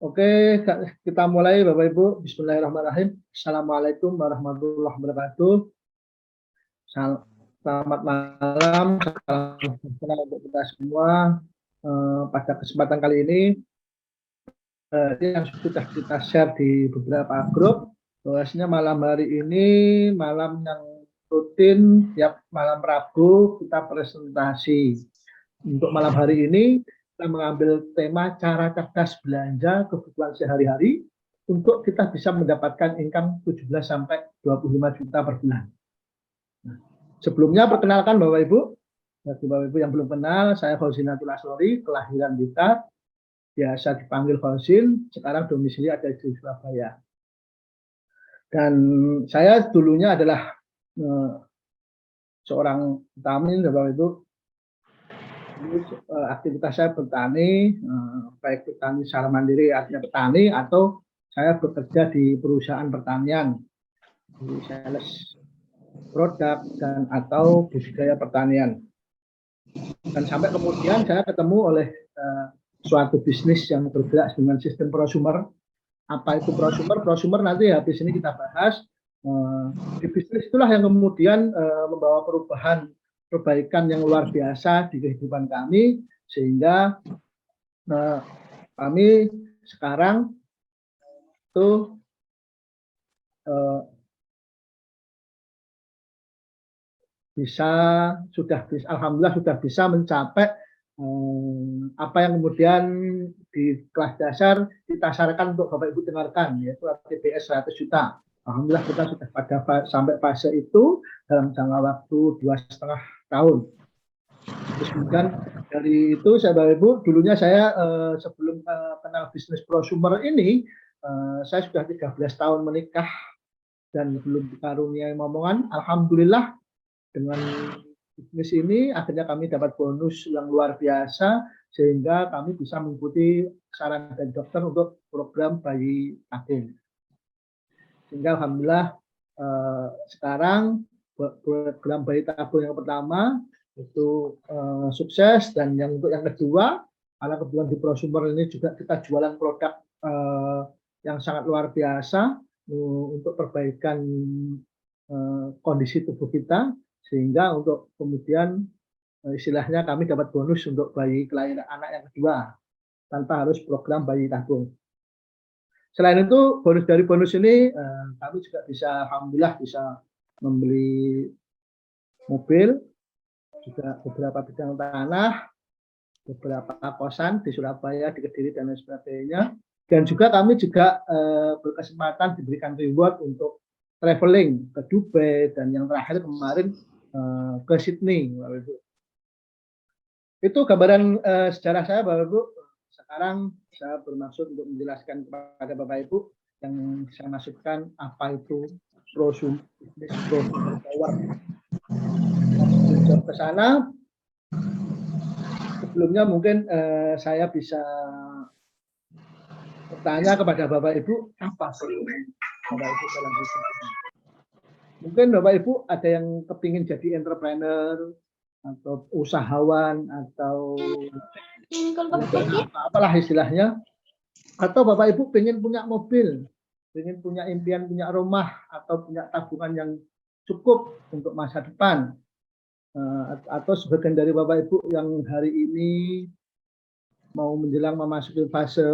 Oke, kita mulai Bapak Ibu. Bismillahirrahmanirrahim. Assalamualaikum warahmatullahi wabarakatuh. Selamat malam, salam sejahtera untuk kita semua. Pada kesempatan kali ini yang sudah kita share di beberapa grup, bahwasanya malam hari ini malam yang rutin tiap malam Rabu kita presentasi. Untuk malam hari ini kita mengambil tema cara cerdas belanja kebutuhan sehari-hari untuk kita bisa mendapatkan income 17 sampai 25 juta per bulan. Nah, sebelumnya perkenalkan Bapak Ibu. Bagi Bapak Ibu yang belum kenal, saya Fauzin Natul Asrori, kelahiran Blitar, biasa dipanggil Fauzin, sekarang domisili ada di Surabaya. Dan saya dulunya adalah seorang petani, Bapak Ibu. Aktivitas saya bertani, baik petani secara mandiri artinya petani, atau saya bekerja di perusahaan pertanian, di sales produk dan atau budidaya pertanian. Dan sampai kemudian saya ketemu oleh suatu bisnis yang bergerak dengan sistem prosumer. Apa itu prosumer? Prosumer nanti habis ini kita bahas. Di bisnis itulah yang kemudian membawa perbaikan yang luar biasa di kehidupan kami, sehingga kami sekarang itu alhamdulillah sudah bisa mencapai apa yang kemudian di kelas dasar kita sarankan untuk Bapak Ibu dengarkan, yaitu ATPS 100 juta. Alhamdulillah kita sudah sampai fase itu dalam jangka waktu 2,5 tahun. Terus kemudian dari itu saya Bapak Ibu, dulunya saya sebelum kenal bisnis prosumer ini, saya sudah 13 tahun menikah dan belum dikaruniai momongan. Alhamdulillah dengan bisnis ini akhirnya kami dapat bonus yang luar biasa, sehingga kami bisa mengikuti saran dari dokter untuk program bayi tabung. Sehingga alhamdulillah sekarang program bayi tabung yang pertama itu sukses, dan untuk yang kedua, karena kebetulan di prosumer ini juga kita jualan produk yang sangat luar biasa untuk perbaikan kondisi tubuh kita, sehingga untuk kemudian istilahnya kami dapat bonus untuk bayi kelahiran anak yang kedua tanpa harus program bayi tabung. Selain itu, dari bonus ini kami juga bisa, alhamdulillah bisa membeli mobil, juga beberapa bidang tanah, beberapa kosan di Surabaya, di Kediri, dan lain sebagainya. Dan juga kami juga berkesempatan diberikan reward untuk traveling ke Dubai, dan yang terakhir kemarin ke Sydney. Itu gambaran sejarah saya, Bapak Ibu. Sekarang saya bermaksud untuk menjelaskan kepada Bapak Ibu yang saya maksudkan apa itu prosumer. Ke sana, sebelumnya mungkin saya bisa bertanya kepada Bapak Ibu, apa sih Bapak Ibu dalam bisnis ini? Mungkin Bapak Ibu ada yang kepingin jadi entrepreneur atau usahawan atau apalah istilahnya, atau Bapak Ibu pengen punya mobil, pengen punya impian punya rumah, atau punya tabungan yang cukup untuk masa depan, atau sebagian dari Bapak Ibu yang hari ini mau menjelang memasuki fase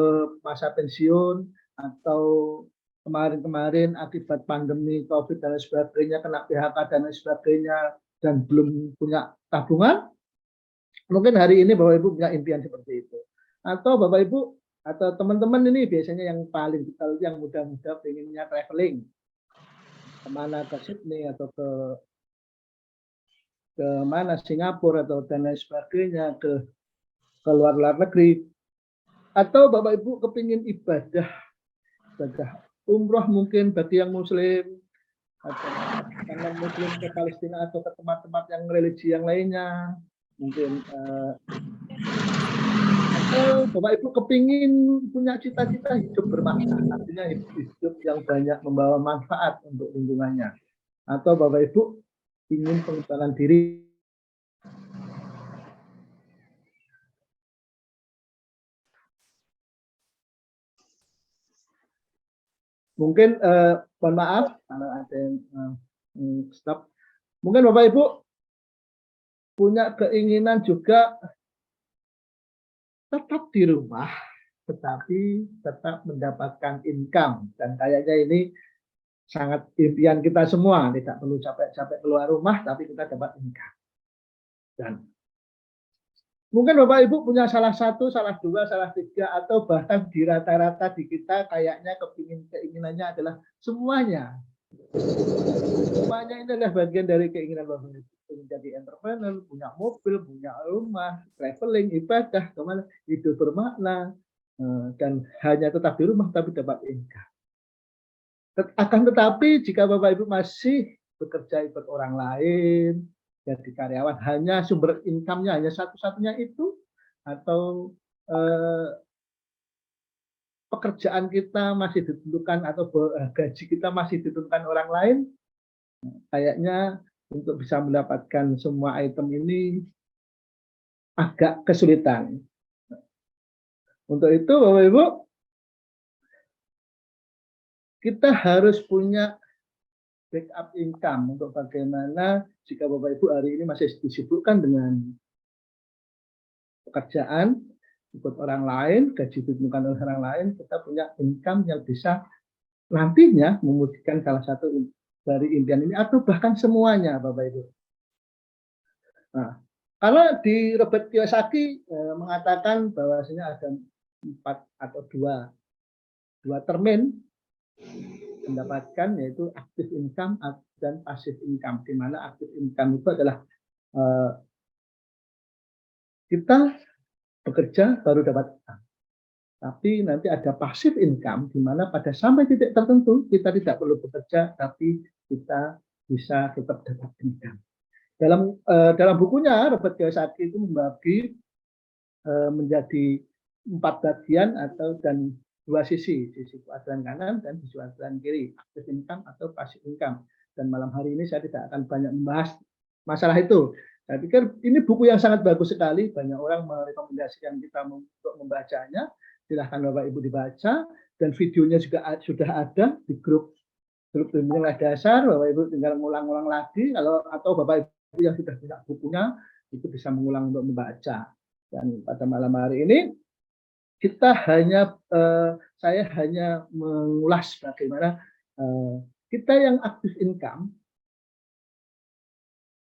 masa pensiun, atau kemarin-kemarin akibat pandemi COVID dan sebagainya kena PHK dan sebagainya dan belum punya tabungan, mungkin hari ini Bapak Ibu punya impian seperti itu. Atau Bapak Ibu atau teman-teman ini biasanya yang paling vital, yang muda-muda pengennya traveling kemana, ke Sydney atau ke mana, Singapura atau dan lain sebagainya, ke luar negeri. Atau Bapak Ibu kepingin ibadah umroh mungkin bagi yang muslim, atau yang muslim ke Palestina atau ke tempat-tempat yang religi yang lainnya, mungkin atau Bapak Ibu kepingin punya cita-cita hidup bermakna, artinya hidup yang banyak membawa manfaat untuk lingkungannya, atau Bapak Ibu ingin pengembangan diri. Mungkin mohon maaf kalau ada yang stop. Mungkin Bapak Ibu punya keinginan juga tetap di rumah, tetapi tetap mendapatkan income. Dan kayaknya ini sangat impian kita semua, tidak perlu capek-capek keluar rumah, tapi kita dapat income. Dan mungkin Bapak Ibu punya salah satu, salah dua, salah tiga, atau bahkan di rata-rata di kita kayaknya keinginannya adalah semuanya. Semuanya ini adalah bagian dari keinginan Bapak Ibu. Menjadi entrepreneur, punya mobil, punya rumah, traveling, ibadah, kemana, hidup bermakna, dan hanya tetap di rumah tapi dapat income. Akan tetapi jika Bapak Ibu masih bekerja ikut orang lain, jadi karyawan, hanya sumber income-nya hanya satu-satunya itu, atau pekerjaan kita masih ditentukan atau gaji kita masih ditentukan orang lain, kayaknya untuk bisa mendapatkan semua item ini agak kesulitan. Untuk itu Bapak Ibu, kita harus punya backup income untuk bagaimana jika Bapak Ibu hari ini masih disibukkan dengan pekerjaan, ikut orang lain, gaji ditentukan oleh orang lain, kita punya income yang bisa nantinya mewujudkan salah satu dari impian ini atau bahkan semuanya Bapak Ibu. Nah, kalau di Robert Kiyosaki mengatakan bahwasanya ada 4 atau dua termin mendapatkan, yaitu active income dan passive income, di mana active income itu adalah kita bekerja baru dapat income. Tapi nanti ada passive income, di mana pada sampai titik tertentu kita tidak perlu bekerja, tapi kita bisa tetap dapat income. Dalam bukunya Robert Kiyosaki itu membagi menjadi 4 bagian dan 2 sisi kuadran kanan dan sisi kuadran kiri, active income atau passive income. Dan malam hari ini saya tidak akan banyak membahas masalah itu. Saya pikir ini buku yang sangat bagus sekali, banyak orang merekomendasikan kita untuk membacanya. Silahkan Bapak Ibu dibaca, dan videonya juga sudah ada di grup bimbingan dasar. Bapak Ibu tinggal ngulang-ngulang lagi, atau Bapak Ibu yang sudah punya bukunya itu bisa mengulang untuk membaca. Dan pada malam hari ini saya hanya mengulas bagaimana kita yang aktif income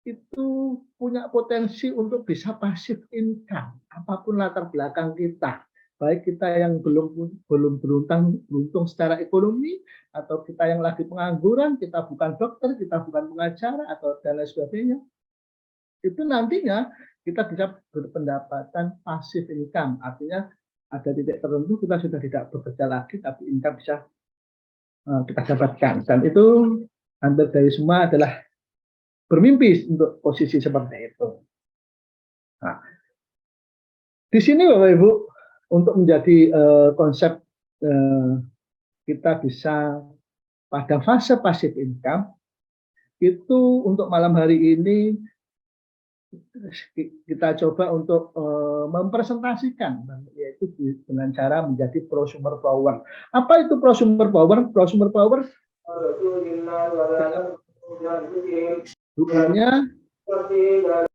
itu punya potensi untuk bisa passive income apapun latar belakang kita, baik kita yang belum beruntung secara ekonomi, atau kita yang lagi pengangguran, kita bukan dokter, kita bukan pengacara, atau dan lain sebagainya. Itu nantinya kita bisa berpendapatan passive income, artinya ada titik tertentu kita sudah tidak bekerja lagi, tapi income bisa kita dapatkan. Dan itu hampir dari semua adalah bermimpi untuk posisi seperti itu. Nah, di sini Bapak Ibu, untuk menjadi konsep kita bisa pada fase passive income, itu untuk malam hari ini kita coba untuk mempresentasikan, yaitu dengan cara menjadi prosumer power. Apa itu prosumer power? Prosumer power bukunya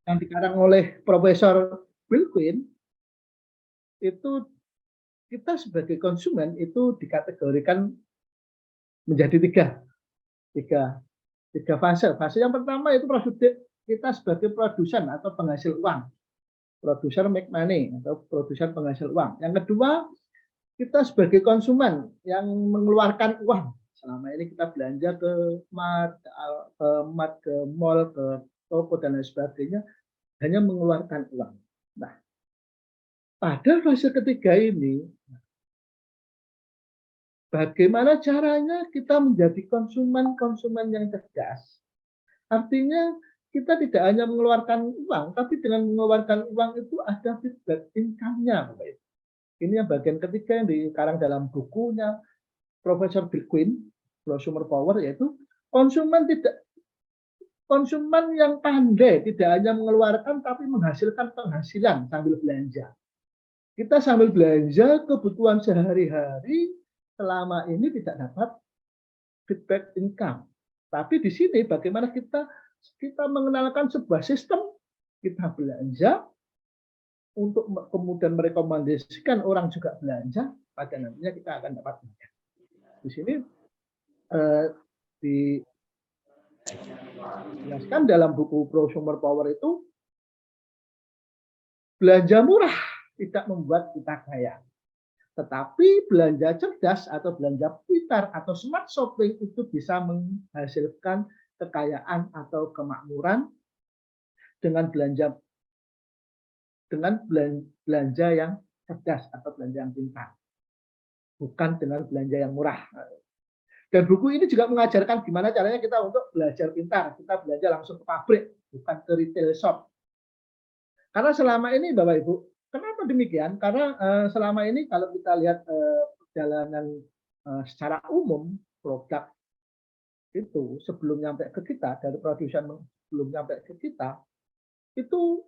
yang dikarang oleh Profesor Bill Quinn, itu kita sebagai konsumen itu dikategorikan menjadi tiga fase. Fase yang pertama itu kita sebagai produsen atau penghasil uang, producer make money atau produsen penghasil uang. Yang kedua, kita sebagai konsumen yang mengeluarkan uang. Selama ini kita belanja ke mall, ke toko dan lain sebagainya, hanya mengeluarkan uang. Nah, pada fase ketiga ini, bagaimana caranya kita menjadi konsumen yang cerdas? Artinya kita tidak hanya mengeluarkan uang, tapi dengan mengeluarkan uang itu ada feedback income-nya. Ini yang bagian ketiga yang dikarang dalam bukunya Profesor Bill Quinn, Prosumer Power, yaitu konsumen yang pandai, tidak hanya mengeluarkan tapi menghasilkan penghasilan sambil belanja. Kita sambil belanja kebutuhan sehari-hari selama ini tidak dapat feedback income. Tapi di sini bagaimana kita mengenalkan sebuah sistem, kita belanja untuk kemudian merekomendasikan orang juga belanja, pada nantinya kita akan dapat belanja. Di sini dijelaskan dalam buku Prosumer Power itu, belanja murah tidak membuat kita kaya. Tetapi belanja cerdas atau belanja pintar atau smart shopping itu bisa menghasilkan kekayaan atau kemakmuran dengan belanja yang cerdas atau belanja yang pintar, bukan dengan belanja yang murah. Dan buku ini juga mengajarkan gimana caranya kita untuk belajar pintar. Kita belanja langsung ke pabrik, bukan ke retail shop. Karena selama ini Bapak Ibu, kenapa demikian? Karena selama ini kalau kita lihat perjalanan secara umum produk itu sebelum nyampe ke kita, dari produsen sebelum nyampe ke kita, itu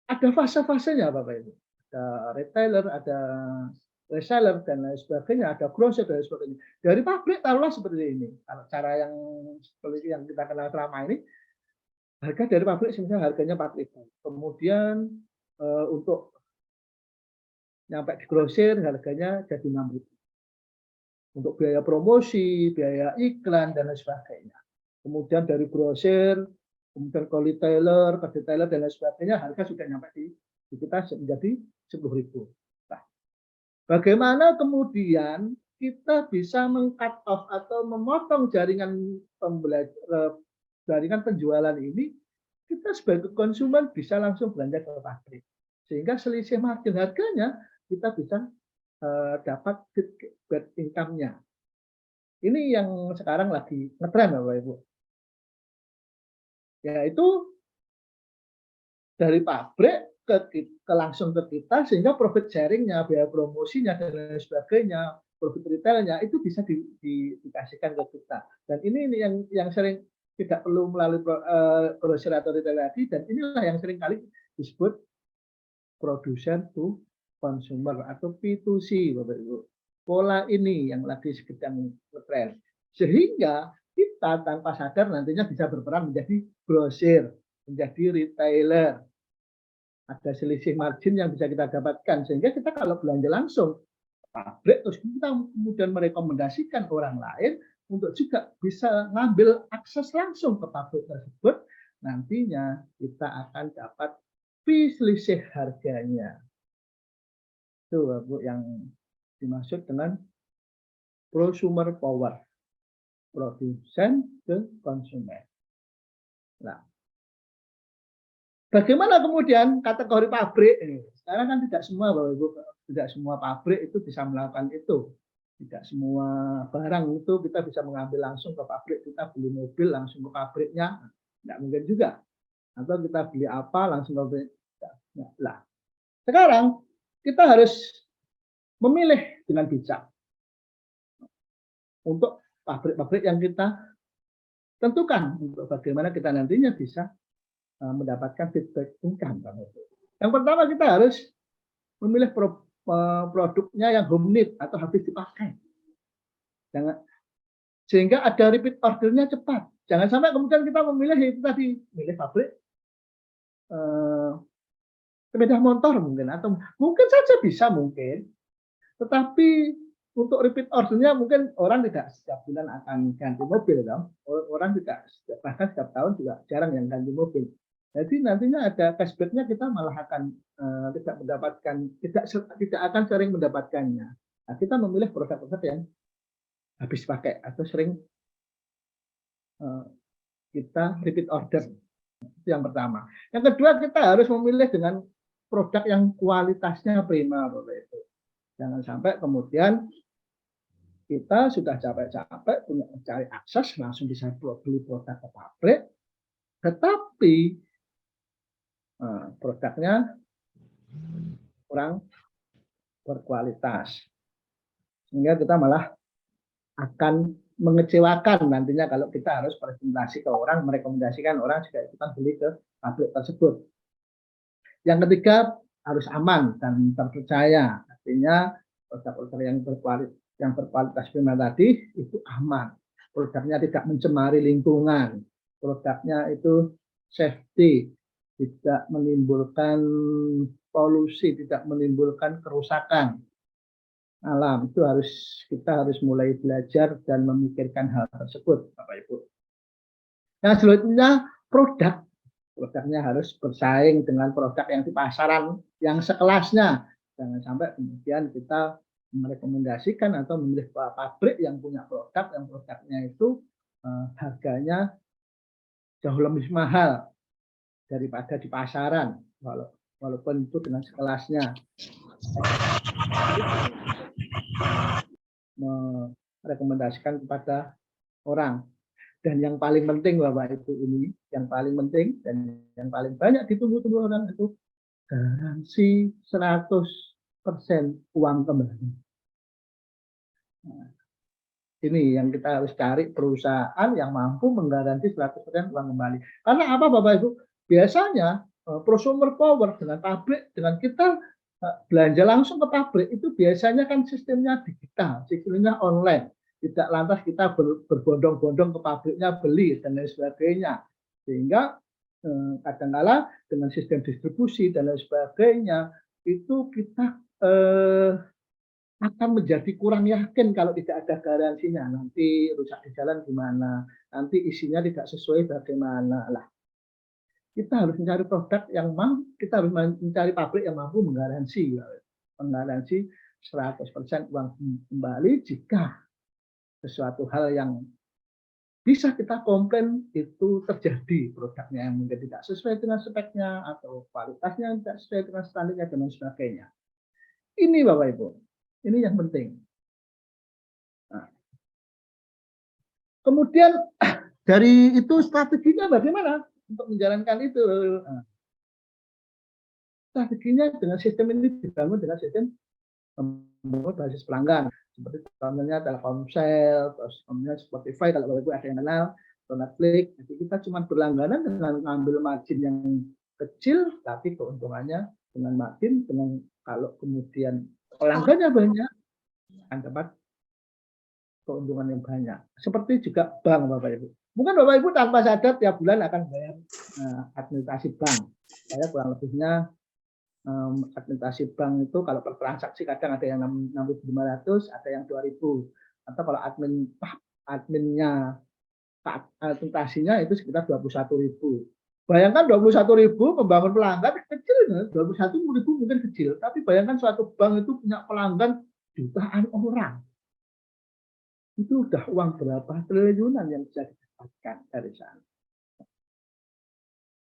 ada fase-fasenya Bapak Ibu. Ada retailer, ada reseller, dan lain sebagainya, ada grocer, dan lain sebagainya. Dari pabrik taruhlah seperti ini. Kalau cara yang seperti yang kita kenal selama ini, harga dari pabrik misalnya harganya 4.000. Kemudian untuk nyampe di grosir harganya jadi 6.000. Untuk biaya promosi, biaya iklan, dan lain sebagainya. Kemudian dari grosir, kemudian ke retailer, ke detailer, dan lain sebagainya, harga sudah nyampe di kita menjadi 10.000. Nah, bagaimana kemudian kita bisa meng-cut off atau memotong jaringan penjualan ini, kita sebagai konsumen bisa langsung belanja ke pabrik. Sehingga selisih margin harganya kita bisa dapat feedback income-nya. Ini yang sekarang lagi ngetren Bapak Ibu. Yaitu dari pabrik ke langsung ke kita, sehingga profit sharing-nya, biaya promosinya, dan lain sebagainya, profit retailnya itu bisa dikasihkan ke kita. Dan ini yang sering tidak perlu melalui grocer atau retail lagi, dan inilah yang sering kali disebut producer to consumer atau P2C Bapak Ibu. Pola ini yang lagi sedang ngetren. Sehingga kita tanpa sadar nantinya bisa berperan menjadi grosir, menjadi retailer. Ada selisih margin yang bisa kita dapatkan, sehingga kita kalau belanja langsung pabrik, terus kita kemudian merekomendasikan orang lain untuk juga bisa ngambil akses langsung ke pabrik tersebut, nantinya kita akan dapat selisih harganya. Itu Bu yang dimaksud dengan prosumer power, produsen ke konsumen. Nah, bagaimana kemudian kategori pabrik? Sekarang kan tidak semua Bapak Ibu, tidak semua pabrik itu bisa melakukan itu. Tidak semua barang itu kita bisa mengambil langsung ke pabrik. Kita beli mobil langsung ke pabriknya, tidak mungkin juga. Atau kita beli apa langsung ke pabrik. Nah, sekarang kita harus memilih dengan bijak untuk pabrik-pabrik yang kita tentukan untuk bagaimana kita nantinya bisa mendapatkan feedback income. Yang pertama kita harus memilih produknya yang home need atau habis dipakai. Sehingga ada repeat ordernya cepat. Jangan sampai kemudian kita memilih itu tadi, milih pabrik sepeda motor mungkin, atau mungkin saja bisa mungkin, tetapi untuk repeat ordernya mungkin orang tidak setiap bulan akan ganti mobil, dong. Orang tidak, bahkan setiap tahun juga jarang yang ganti mobil. Jadi nantinya ada cashback-nya, kita malah akan tidak mendapatkan, tidak akan sering mendapatkannya. Nah, kita memilih produk-produk yang habis pakai atau sering kita repeat order. Itu yang pertama. Yang kedua, kita harus memilih dengan produk yang kualitasnya prima, Bapak Ibu. Jangan sampai kemudian kita sudah capek-capek punya mencari akses langsung bisa beli produk ke pabrik, tetapi produknya kurang berkualitas, sehingga kita malah akan mengecewakan nantinya kalau kita harus presentasi ke orang, merekomendasikan orang juga ikutan beli ke pabrik tersebut. Yang ketiga, harus aman dan terpercaya. Artinya produk-produk yang berkualitas prima tadi itu aman. produknya tidak mencemari lingkungan, produknya itu safety, tidak menimbulkan polusi, tidak menimbulkan kerusakan alam. Itu kita harus mulai belajar dan memikirkan hal tersebut, Bapak Ibu. Nah, selanjutnya produknya harus bersaing dengan produk yang di pasaran yang sekelasnya. Jangan sampai kemudian kita merekomendasikan atau memilih pabrik yang punya produk yang produknya itu harganya jauh lebih mahal daripada di pasaran, walaupun itu dengan sekelasnya. Merekomendasikan kepada orang. Dan yang paling penting Bapak Ibu ini, yang paling penting dan yang paling banyak ditunggu-tunggu orang itu garansi 100% uang kembali. Nah, ini yang kita harus cari, perusahaan yang mampu menggaransi 100% uang kembali. Karena apa Bapak Ibu? Biasanya prosumer power dengan pabrik, dengan kita belanja langsung ke pabrik itu biasanya kan sistemnya digital, sistemnya online. Tidak lantas kita berbondong-bondong ke pabriknya beli dan lain sebagainya. Sehingga kadang-kala dengan sistem distribusi dan lain sebagainya itu kita akan menjadi kurang yakin kalau tidak ada garansinya. Nanti rusak di jalan gimana, nanti isinya tidak sesuai bagaimana lah. Kita harus mencari produk yang mampu, kita harus mencari pabrik yang mampu menggaransi 100% uang kembali jika sesuatu hal yang bisa kita komplain itu terjadi, produknya yang mungkin tidak sesuai dengan speknya atau kualitasnya yang tidak sesuai dengan standarnya dan sebagainya. Ini Bapak Ibu, ini yang penting. Nah, kemudian dari itu strateginya bagaimana untuk menjalankan itu? Nah, strateginya dengan sistem ini dibangun dengan sistem membangun basis pelanggan. Seperti contohnya Telkomsel, terus kemudian Spotify kalau Bapak Ibu ada yang kenal, atau Netflix. Jadi kita cuma berlangganan dengan mengambil margin yang kecil, tapi keuntungannya dengan margin, dengan kalau kemudian pelanggannya banyak, akan dapat keuntungan yang banyak. Seperti juga bank Bapak Ibu. Mungkin Bapak Ibu tanpa sadar tiap bulan akan bayar administrasi bank. Saya kurang lebihnya administrasi bank itu kalau per transaksi kadang ada yang 6.500, ada yang 2.000. Atau kalau adminnya administrasinya itu sekitar 21.000. Bayangkan 21.000 membangun pelanggan kecil, 21.000 mungkin kecil, tapi bayangkan suatu bank itu punya pelanggan jutaan orang. Itu udah uang berapa triliunan yang bisa didapatkan dari sana.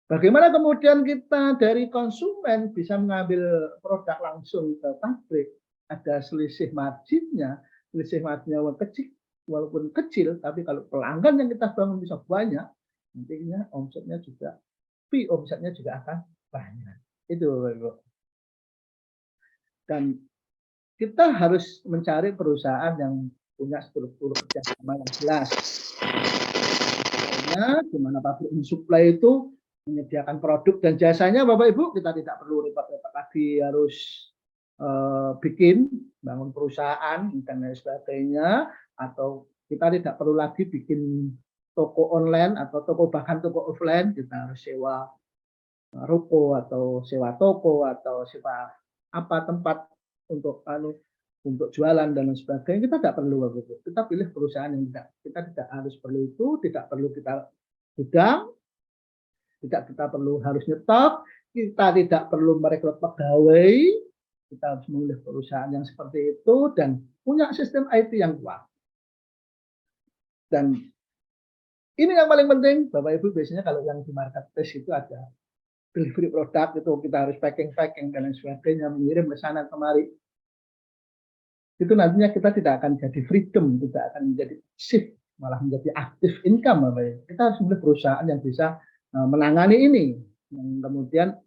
Bagaimana kemudian kita dari konsumen bisa mengambil produk langsung ke pabrik? Ada selisih marginnya walaupun kecil, tapi kalau pelanggan yang kita bangun bisa banyak, nantinya omsetnya juga akan banyak. Itu Ibu. Dan kita harus mencari perusahaan yang punya struktur kerjasama yang jelas. Di mana pabrik mensuplai itu menyediakan produk dan jasanya Bapak Ibu, kita tidak perlu repot-repot lagi harus bangun perusahaan dan lain sebagainya, atau kita tidak perlu lagi bikin toko online atau bahkan toko offline. Kita harus sewa ruko atau sewa toko atau sewa tempat untuk jualan dan lain sebagainya. Kita tidak perlu Bapak Ibu. Kita pilih perusahaan yang kita tidak harus perlu itu, tidak perlu kita gudang, tidak kita perlu harus nyetok, kita tidak perlu merekrut pegawai, kita harus memilih perusahaan yang seperti itu dan punya sistem IT yang kuat. Dan ini yang paling penting, Bapak Ibu, biasanya kalau yang di marketplace itu ada delivery produk, itu kita harus packing dan lain sebagainya, mengirim ke sana kemari. Itu nantinya kita tidak akan jadi freedom, tidak akan menjadi shift, malah menjadi active income Bapak Ibu. Kita harus memilih perusahaan yang bisa menangani ini. Kemudian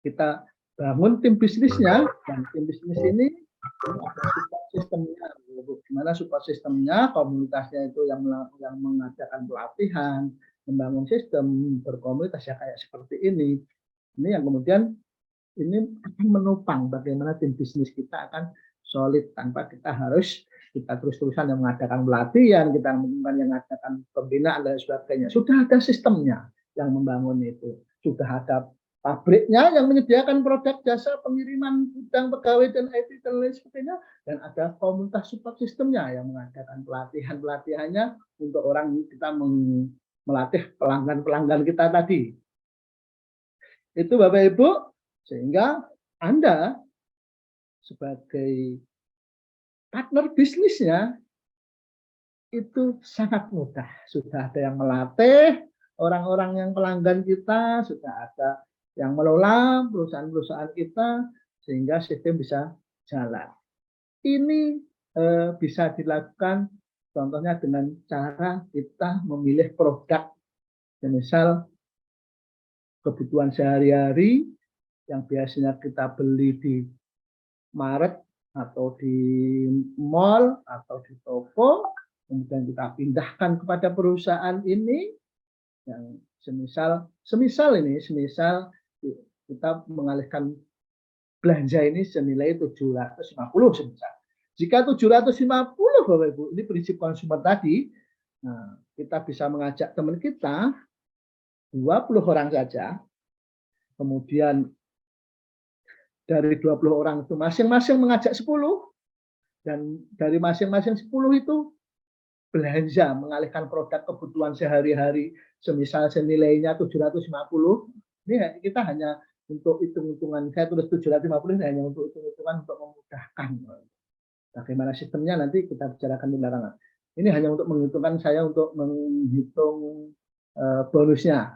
kita bangun tim bisnisnya, dan tim bisnis ini support sistemnya. Gimana support sistemnya, komunitasnya itu yang mengadakan pelatihan, membangun sistem, berkomunitas ya kayak seperti ini. Ini yang kemudian ini akan menopang bagaimana tim bisnis kita akan solid tanpa kita harus kita terus-terusan yang mengadakan pelatihan, kita yang mengadakan pembinaan dan sebagainya. Sudah ada sistemnya yang membangun itu. Sudah ada pabriknya yang menyediakan produk jasa pengiriman gudang pegawai dan IT dan lain sebagainya, dan ada komunitas support sistemnya yang mengadakan pelatihannya untuk orang kita melatih pelanggan kita tadi. Itu Bapak Ibu, sehingga Anda sebagai partner bisnisnya itu sangat mudah. Sudah ada yang melatih orang-orang yang pelanggan kita, sudah ada yang mengelola perusahaan-perusahaan kita, sehingga sistem bisa jalan. Ini bisa dilakukan contohnya dengan cara kita memilih produk, misal kebutuhan sehari-hari yang biasanya kita beli di Maret atau di mall atau di toko, kemudian kita pindahkan kepada perusahaan ini yang semisal kita mengalihkan belanja ini senilai 750 semisal. Jika 750 Bapak Ibu, ini prinsip konsumer tadi, nah, kita bisa mengajak teman kita 20 orang saja, kemudian dari 20 orang itu masing-masing mengajak 10, dan dari masing-masing 10 itu belanja mengalihkan produk kebutuhan sehari-hari semisal senilainya 750. Ini kita hanya untuk hitung-hitungan, saya tulis 750 ini hanya untuk hitung-hitungan untuk memudahkan. Bagaimana sistemnya nanti kita bicarakan di belakangan. Ini hanya untuk menghitungkan, saya untuk menghitung bonusnya.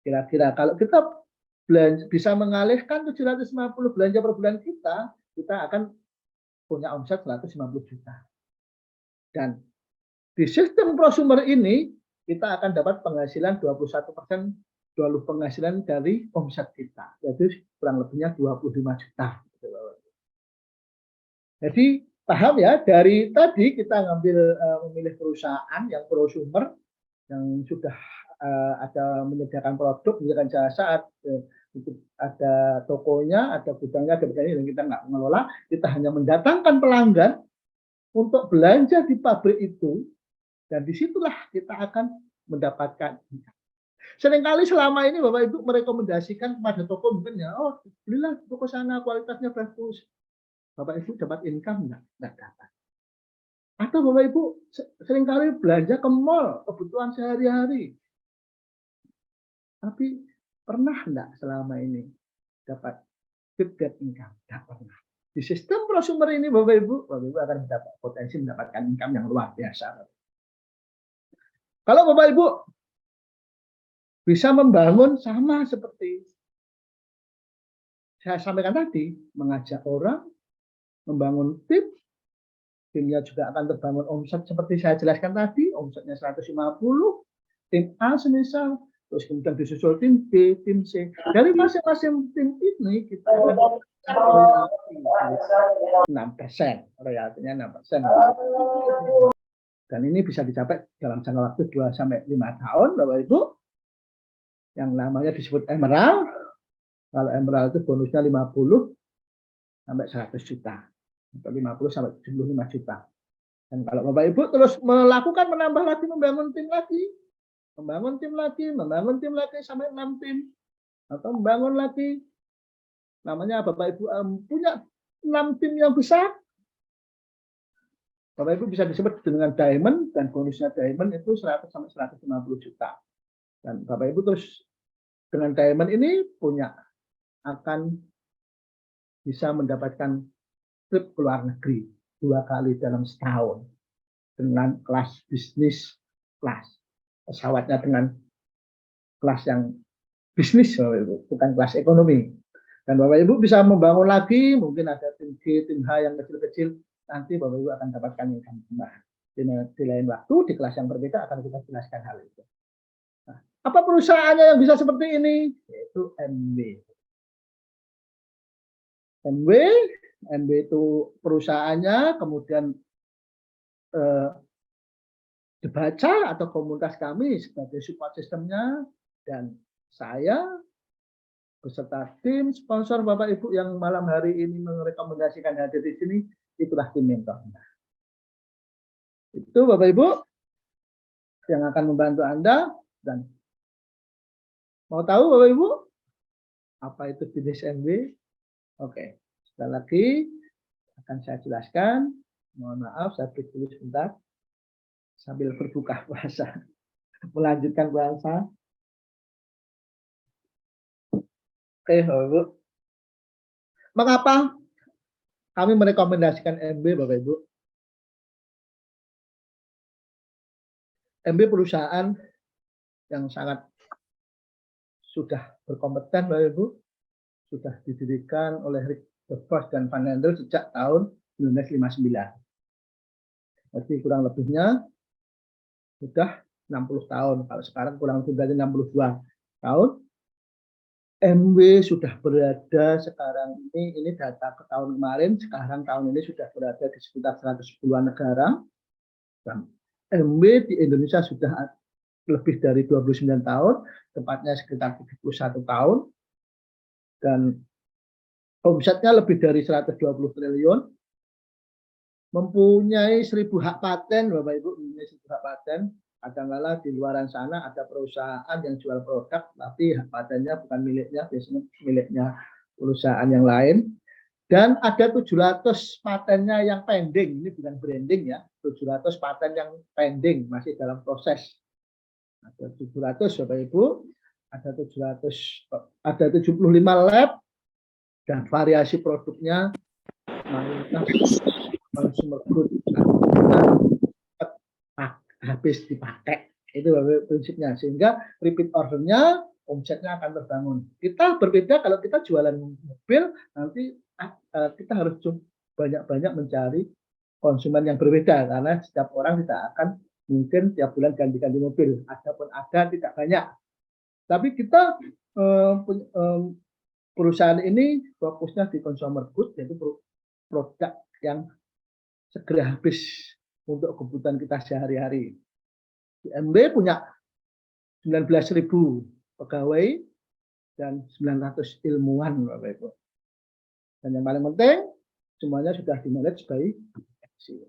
Kira-kira kalau kita bisa mengalihkan 750 belanja per bulan kita akan punya omset 150 juta. Dan di sistem prosumer ini kita akan dapat penghasilan 21% penghasilan dari omset kita. Jadi kurang lebihnya 25 juta. Jadi paham ya, dari tadi kita memilih perusahaan yang prosumer yang sudah ada menyediakan produk, menyediakan jasa, ada tokonya, ada gudangnya, ada begini, dan kita nggak mengelola, kita hanya mendatangkan pelanggan untuk belanja di pabrik itu, dan disitulah kita akan mendapatkan. Seringkali selama ini Bapak Ibu merekomendasikan kepada toko mungkin ya, oh belilah toko sana kualitasnya bagus. Bapak Ibu dapat income enggak? Enggak dapat. Atau Bapak Ibu seringkali belanja ke mall kebutuhan sehari-hari. Tapi pernah enggak selama ini dapat get income? Enggak pernah. Di sistem prosumer ini Bapak Ibu akan mendapat potensi mendapatkan income yang luar biasa. Kalau Bapak Ibu bisa membangun sama seperti saya sampaikan tadi, mengajak orang, membangun timnya juga akan terbangun omset seperti saya jelaskan tadi, omsetnya 150, tim A semisal, terus kemudian disusul tim B, tim C. Dari masing-masing tim ini kita akan 6%, royaltinya 6%. Dan ini bisa dicapai dalam jangka waktu 2-5 tahun, Bapak Ibu. Yang namanya disebut emerald. Kalau emerald itu bonusnya 50 sampai 100 juta. Atau 50 sampai 75 juta. Dan kalau Bapak Ibu terus melakukan menambah lagi, membangun tim lagi sampai 6 tim. Atau membangun lagi, namanya Bapak Ibu punya 6 tim yang besar. Bapak Ibu bisa disebut dengan diamond, dan bonusnya diamond itu 100 sampai 150 juta. Dan Bapak Ibu terus dengan diamond ini akan bisa mendapatkan trip ke luar negeri 2 kali dalam setahun dengan kelas bisnis kelas. Pesawatnya dengan kelas yang bisnis, bukan kelas ekonomi. Dan Bapak Ibu bisa membangun lagi, mungkin ada tim G, tim H yang kecil-kecil, nanti Bapak Ibu akan dapatkan income tambahan. Di lain waktu, di kelas yang berbeda akan kita jelaskan hal itu. Nah, apa perusahaannya yang bisa seperti ini? Yaitu MW. MW itu perusahaannya, kemudian dibaca atau komunitas kami sebagai support sistemnya, dan saya beserta tim sponsor Bapak Ibu yang malam hari ini merekomendasikan hadir di sini, itulah tim mentor. Itu Bapak Ibu yang akan membantu Anda. Dan mau tahu Bapak Ibu apa itu bisnis MB? Oke, sekali lagi akan saya jelaskan. Mohon maaf, saya tulis sebentar sambil berbuka puasa, melanjutkan puasa. Oke, Bapak Ibu. Mengapa kami merekomendasikan MB, Bapak Ibu? MB perusahaan yang sangat sudah berkompeten, Bapak Ibu, sudah didirikan oleh Rick DeVos dan Van Andel sejak tahun 1959. Jadi kurang lebihnya sudah 60 tahun. Kalau sekarang kurang lebih berarti 62 tahun. MB sudah berada sekarang ini data ke tahun kemarin, sekarang tahun ini sudah berada di sekitar 110 negara. Dan MB di Indonesia sudah lebih dari 29 tahun, tepatnya sekitar 71 tahun. Dan omsetnya lebih dari 120 triliun. Mempunyai 1000 hak paten, Bapak Ibu, mempunyai 1000 hak paten. Kadang-kala di luar sana ada perusahaan yang jual produk, tapi hak patennya bukan miliknya, biasanya miliknya perusahaan yang lain. Dan ada 700 patennya yang pending, ini bukan branding ya, 700 paten yang pending, masih dalam proses. Ada 700 Bapak Ibu, ada 75 lab, dan variasi produknya mayoritas consumer good, habis dipakai. Itu prinsipnya, sehingga repeat ordernya, omsetnya akan terbangun. Kita berbeda kalau kita jualan mobil, nanti kita harus banyak-banyak mencari konsumen yang berbeda, karena setiap orang tidak akan mungkin tiap bulan ganti-ganti mobil. Adapun ada tidak banyak. Tapi kita perusahaan ini fokusnya di consumer good, yaitu produk yang segera habis untuk kebutuhan kita sehari-hari. MB punya 19.000 pegawai dan 900 ilmuwan, Bapak Ibu. Dan yang paling penting, semuanya sudah di-manage by Excel.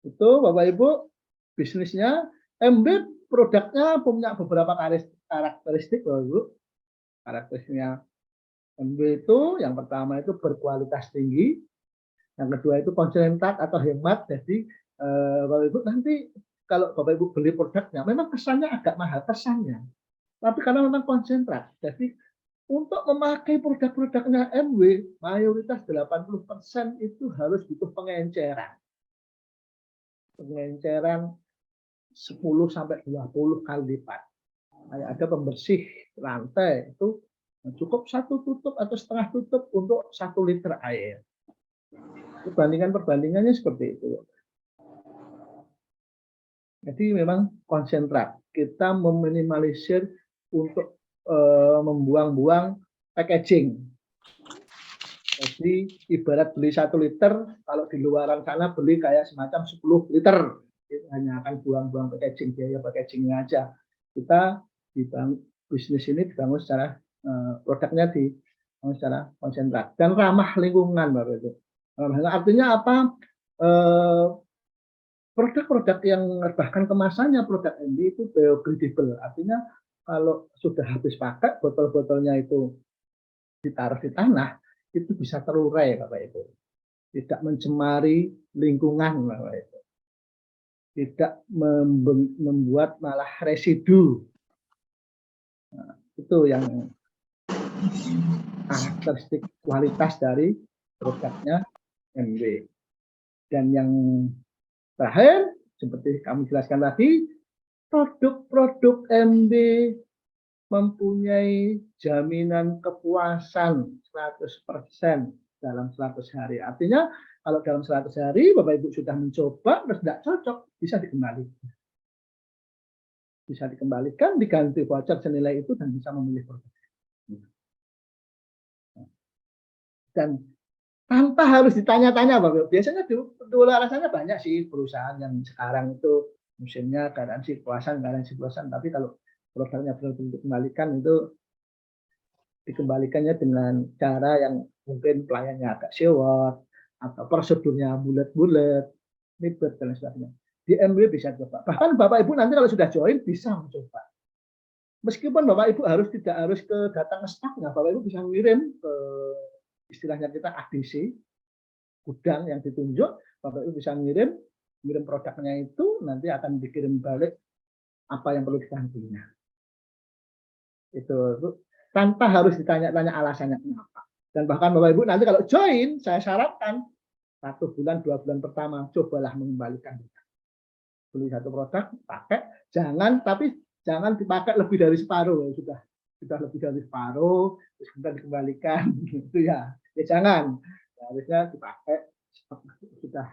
Itu Bapak Ibu, bisnisnya. MB produknya punya beberapa karakteristik, Bapak Ibu. Karakteristiknya MB itu, yang pertama itu berkualitas tinggi, yang kedua itu konsentrat atau hemat. Jadi Bapak Ibu nanti kalau Bapak Ibu beli produknya, memang kesannya agak mahal kesannya, tapi karena memang konsentrat. Jadi untuk memakai produk-produknya MW, mayoritas 80% itu harus butuh pengenceran. Pengenceran 10 sampai 20 kali lipat. Kayak ada pembersih lantai itu cukup 1 tutup atau setengah tutup untuk 1 liter air. Perbandingannya seperti itu. Jadi memang konsentrat. Kita meminimalisir untuk membuang-buang packaging. Jadi ibarat beli 1 liter, kalau di luaran sana beli kayak semacam 10 liter. Itu hanya akan buang-buang packaging, biaya packagingnya aja. Kita bisnis ini dibangun secara produknya dibangun secara konsentrat dan ramah lingkungan, Bapak Ibu. Artinya apa? Produk-produk yang bahkan kemasannya produk MB itu biodegradable. Artinya kalau sudah habis pakai, botol-botolnya itu ditaruh di tanah, itu bisa terurai, Bapak Ibu. Tidak mencemari lingkungan, Bapak Ibu. Tidak membuat malah residu. Nah, itu yang karakteristik kualitas dari produknya MB. Dan yang terakhir, seperti kami jelaskan tadi, produk-produk MB mempunyai jaminan kepuasan 100% dalam 100 hari. Artinya, kalau dalam 100 hari Bapak Ibu sudah mencoba, terus tidak cocok, bisa dikembalikan. Bisa dikembalikan, diganti voucher senilai itu, dan bisa memilih produk. Dan tanpa harus ditanya-tanya, Bapak. Biasanya di luar sana banyak sih perusahaan yang sekarang itu musimnya garansi puasan, tapi kalau produknya belum dikembalikan, itu dikembalikannya dengan cara yang mungkin pelayannya agak sewot atau prosedurnya bulat-bulat. ribet dan sebagainya. Di MW bisa coba. Bahkan Bapak Ibu nanti kalau sudah join bisa mencoba. Meskipun Bapak Ibu tidak harus datang ke staffnya, Bapak Ibu bisa ngirim ke istilahnya kita ADC, gudang yang ditunjuk, Bapak Ibu bisa ngirim produknya itu, nanti akan dikirim balik apa yang perlu digantinya. Itu tanpa harus ditanya-tanya alasannya kenapa. Dan bahkan Bapak Ibu nanti kalau join, saya sarankan 1 bulan, 2 bulan pertama, cobalah mengembalikan. Beli satu produk, pakai, jangan dipakai lebih dari separuh. Sudah lebih dari separuh, terus kemudian dikembalikan, gitu ya. Ya jangan, harusnya dipakai sudah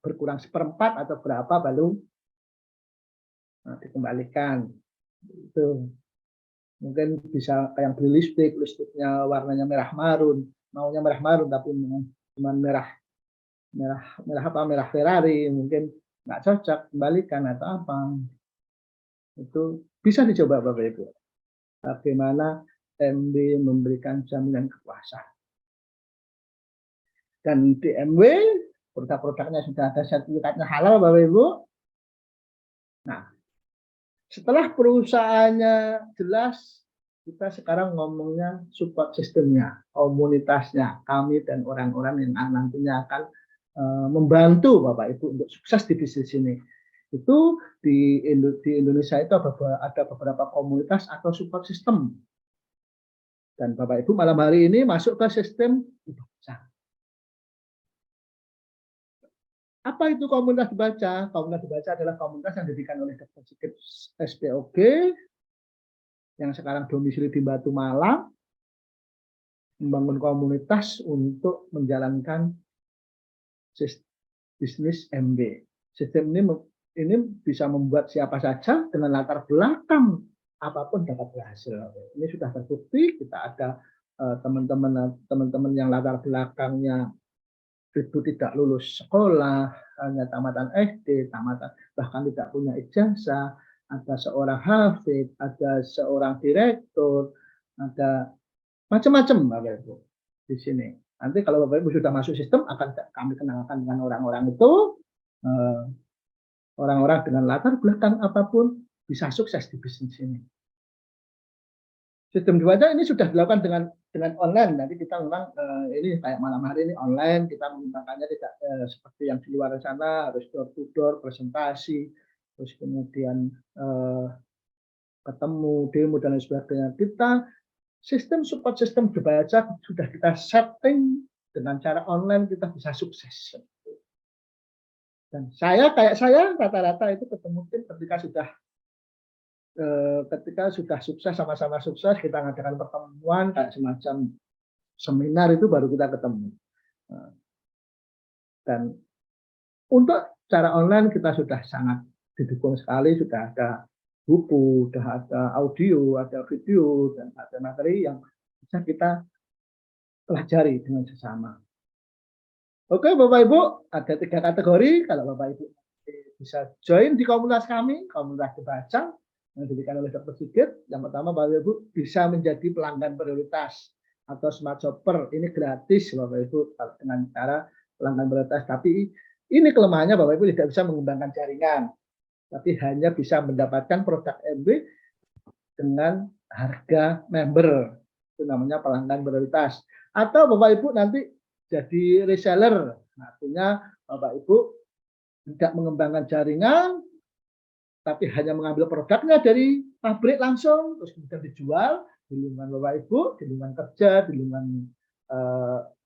berkurang seperempat atau berapa baru dikembalikan. Itu mungkin bisa kayak beli lipstiknya warnanya merah marun, maunya merah marun tapi cuma merah Ferrari, mungkin nggak cocok, kembalikan atau apa. Itu bisa dicoba Bapak Ibu. Bagaimana MB memberikan jaminan kepuasan. Dan di MW produk-produknya sudah ada sertifikatnya halal Bapak Ibu. Nah, setelah perusahaannya jelas, kita sekarang ngomongnya support sistemnya, komunitasnya, kami dan orang-orang yang nantinya akan membantu Bapak Ibu untuk sukses di bisnis ini. Itu di Indonesia itu ada beberapa komunitas atau support system. Dan Bapak Ibu malam hari ini masuk ke sistem dibaca. Apa itu komunitas dibaca? Komunitas dibaca adalah komunitas yang didirikan oleh Dr. Sigit SPOG yang sekarang domisili di Batu Malang, membangun komunitas untuk menjalankan bisnis MB. Sistem ini bisa membuat siapa saja dengan latar belakang apapun dapat berhasil. Ini sudah terbukti. Kita ada teman-teman yang latar belakangnya itu tidak lulus sekolah, hanya tamatan SD, bahkan tidak punya ijazah, ada seorang hafid, ada seorang direktur, ada macam-macam Bapak Ibu di sini. Nanti kalau Bapak Ibu sudah masuk sistem, akan kami kenalkan dengan orang-orang itu, orang-orang dengan latar belakang apapun bisa sukses di bisnis ini. Sistem dibaca ini sudah dilakukan dengan online. Nanti kita memang ini kayak malam hari ini online, kita menggunakannya tidak seperti yang di luar sana harus door to door presentasi, terus kemudian ketemu demo dan lain sebagainya. Kita sistem support sistem dibaca sudah kita setting dengan cara online, kita bisa sukses. Dan kayak saya rata-rata itu ketemu tim ketika sudah sukses, sama-sama sukses, kita ngadakan pertemuan kayak semacam seminar, itu baru kita ketemu. Dan untuk cara online kita sudah sangat didukung sekali, sudah ada buku, sudah ada audio, ada video, dan ada materi yang bisa kita pelajari dengan sesama. Oke Bapak Ibu, ada 3 kategori. Kalau Bapak Ibu bisa join di komunitas kami, komunitas dibaca, yang diberikan oleh Dr. Sigit. Yang pertama Bapak Ibu bisa menjadi pelanggan prioritas atau smart shopper. Ini gratis Bapak Ibu dengan cara pelanggan prioritas. Tapi ini kelemahannya Bapak Ibu tidak bisa mengembangkan jaringan, tapi hanya bisa mendapatkan produk MB dengan harga member. Itu namanya pelanggan prioritas. Atau Bapak Ibu nanti jadi reseller. Artinya Bapak Ibu tidak mengembangkan jaringan, tapi hanya mengambil produknya dari pabrik langsung, terus kemudian dijual di lingkungan Bapak Ibu, di lingkungan kerja, di lingkungan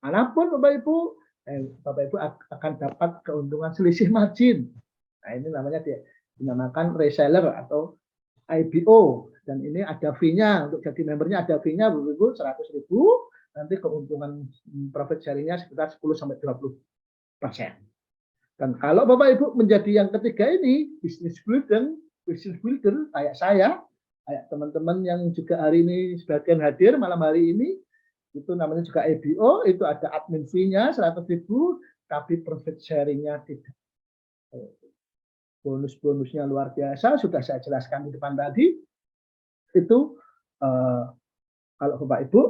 manapun Bapak Ibu, Bapak Ibu akan dapat keuntungan selisih margin. Nah ini namanya dinamakan reseller atau IBO, dan ini ada fee-nya, untuk jadi membernya ada fee-nya Bapak Ibu 100.000, nanti keuntungan profit sharing-nya sekitar 10-20%. Dan kalau Bapak Ibu menjadi yang ketiga ini, business builder kayak saya, kayak teman-teman yang juga hari ini sebagian hadir malam hari ini, itu namanya juga IBO, itu ada admin fee-nya 100.000, tapi profit sharing-nya tidak. Bonus-bonusnya luar biasa, sudah saya jelaskan di depan tadi. Itu kalau Bapak Ibu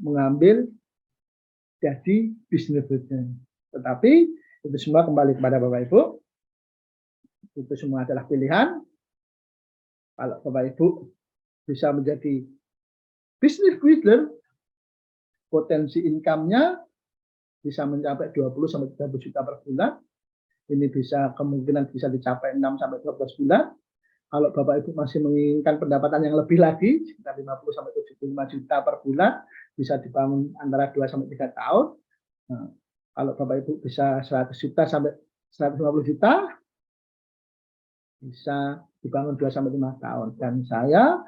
mengambil jadi business builder. Tetapi Itu semua kembali kepada Bapak Ibu. Itu semua adalah pilihan. Kalau Bapak Ibu bisa menjadi business builder, potensi income-nya bisa mencapai 20-30 juta per bulan. Ini bisa kemungkinan bisa dicapai 6-12 bulan. Kalau Bapak Ibu masih menginginkan pendapatan yang lebih lagi, sekitar 50-75 juta per bulan, bisa dibangun antara 2-3 tahun. Nah, kalau Bapak Ibu bisa 100 juta sampai 150 juta, bisa dibangun 2-5 tahun. Dan saya,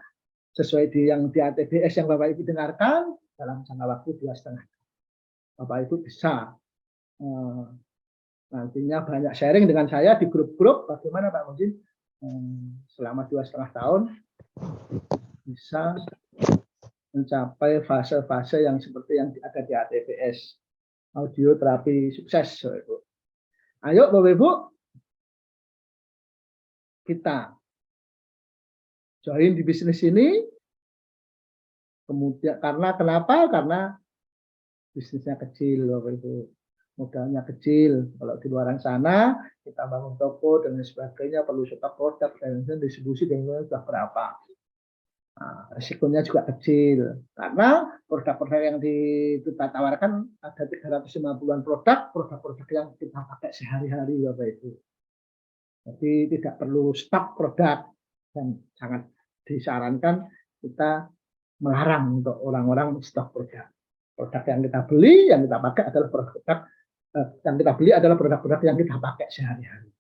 sesuai yang di ATBS yang Bapak Ibu dengarkan, dalam jangka waktu 2,5 tahun. Bapak Ibu bisa nantinya banyak sharing dengan saya di grup-grup bagaimana Pak Mujin selama 2,5 tahun bisa mencapai fase-fase yang seperti yang ada di ATBS, audio terapi sukses. Ayo Bapak Ibu, kita join di bisnis ini. Kemudian kenapa? Karena bisnisnya kecil Bapak Ibu. Modalnya kecil. Kalau di luar sana kita bangun toko dan sebagainya, perlu stok produk dan distribusi dan sudah berapa. Nah, risikonya juga kecil karena produk-produk yang kita tawarkan ada 350-an produk yang kita pakai sehari-hari Bapak Ibu. Jadi tidak perlu stok produk dan sangat disarankan kita melarang untuk orang-orang stok produk. Produk yang kita beli, yang kita pakai adalah produk yang kita beli adalah produk-produk yang kita pakai sehari-hari.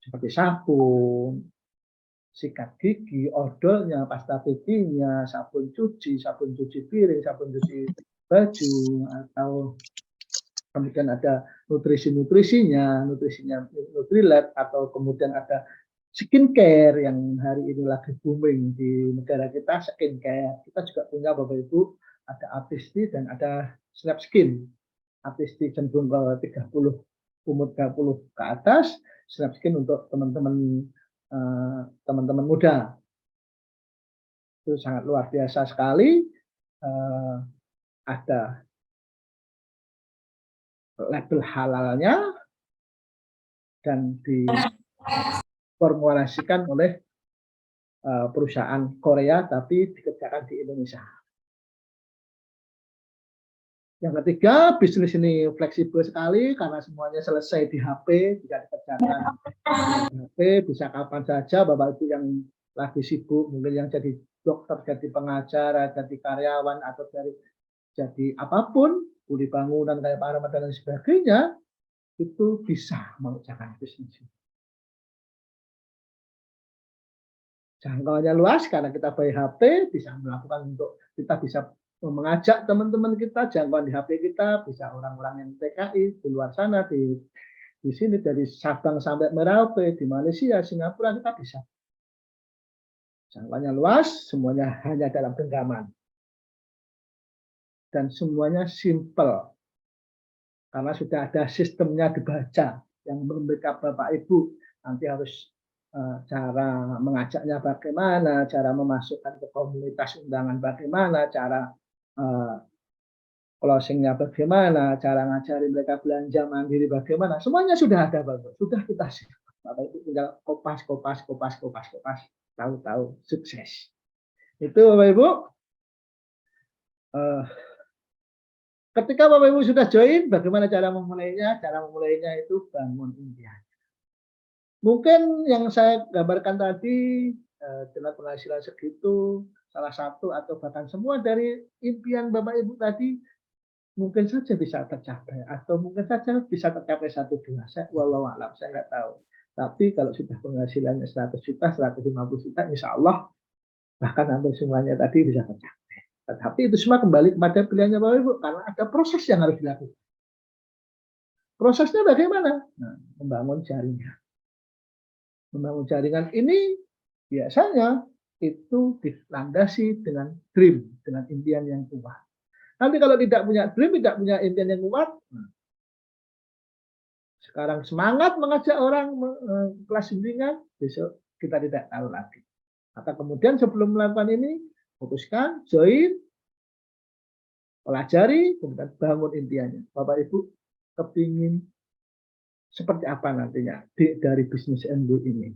Seperti sabun, sikat gigi, odolnya, pasta giginya, sabun cuci piring, sabun cuci baju, atau kemudian ada nutrisinya, Nutrilite, atau kemudian ada skincare yang hari ini lagi booming di negara kita, skincare. Kita juga punya Bapak Ibu, ada Artisti dan ada Snap Skin. Artisti cenderung ke 30, umur 30 ke atas, Snap Skin untuk teman-teman muda. Itu sangat luar biasa sekali. Ada label halalnya dan diformulasikan oleh perusahaan Korea tapi dikerjakan di Indonesia. Yang ketiga, bisnis ini fleksibel sekali karena semuanya selesai di HP, bisa dikerjakan di HP, bisa kapan saja Bapak Ibu yang lagi sibuk, mungkin yang jadi dokter, jadi pengajar, jadi karyawan, atau jadi apapun, kuli bangunan, kayak Pak Rahmat dan sebagainya, itu bisa mengerjakan bisnis ini. Jangkauannya luas karena kita by HP, bisa melakukan kita bisa mengajak teman-teman kita, jangkauan di HP kita, bisa orang-orang yang TKI di luar sana, di sini dari Sabang sampai Merauke, di Malaysia, Singapura, kita bisa. Jangkauannya luas, semuanya hanya dalam genggaman. Dan semuanya simple. Karena sudah ada sistemnya dibaca, yang memberikan Bapak Ibu, nanti harus cara mengajaknya bagaimana, cara memasukkan ke komunitas undangan bagaimana, cara closingnya bagaimana, cara ngajari mereka belanja mandiri bagaimana, semuanya sudah ada Bapak. Sudah kita Bapak Ibu tinggal kopas, tahu-tahu sukses. Itu Bapak Ibu. Ketika Bapak Ibu sudah join, bagaimana cara memulainya? Cara memulainya itu bangun impian. Mungkin yang saya gambarkan tadi dengan penghasilan segitu, salah satu atau bahkan semua dari impian Bapak Ibu tadi mungkin saja bisa tercapai, atau mungkin saja bisa tercapai 1-2. Wallahu a'lam, saya nggak tahu. Tapi kalau sudah penghasilannya 100 juta, 150 juta, insya Allah bahkan hampir semuanya tadi bisa tercapai. Tetapi itu semua kembali kepada pilihannya Bapak Ibu, karena ada proses yang harus dilakukan. Prosesnya bagaimana? Nah, membangun jaringan. Membangun jaringan ini biasanya itu dilandasi dengan dream, dengan impian yang kuat. Nanti kalau tidak punya dream, tidak punya impian yang kuat, sekarang semangat mengajak orang kelas bimbingan, besok kita tidak tahu lagi. Maka kemudian sebelum melakukan ini, fokuskan, join, pelajari, kemudian bangun impiannya. Bapak Ibu kepingin seperti apa nantinya dari bisnis MB ini.